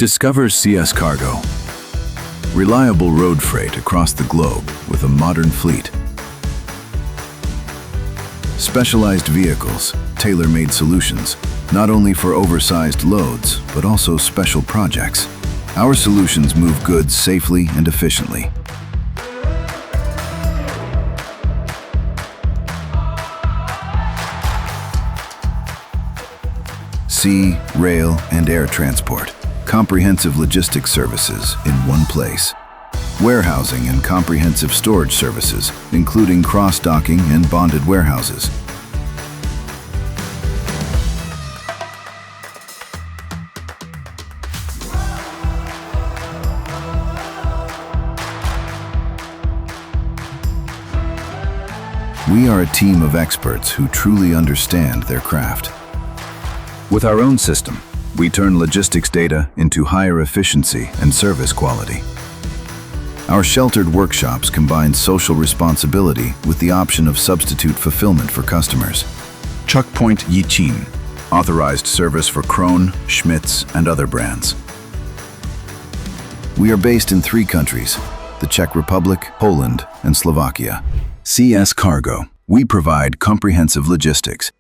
Discover CS Cargo. Reliable road freight across the globe with a modern fleet. Specialized vehicles, tailor-made solutions, not only for oversized loads, but also special projects. Our solutions move goods safely and efficiently. Sea, rail, and air transport. Comprehensive logistics services in one place. Warehousing and comprehensive storage services, including cross-docking and bonded warehouses. We are a team of experts who truly understand their craft. With our own system, we turn logistics data into higher efficiency and service quality. Our sheltered workshops combine social responsibility with the option of substitute fulfillment for customers. Checkpoint Yichin, authorized service for Krohn, Schmitz, and other brands. We are based in 3 countries, the Czech Republic, Poland, and Slovakia. CS Cargo. We provide comprehensive logistics,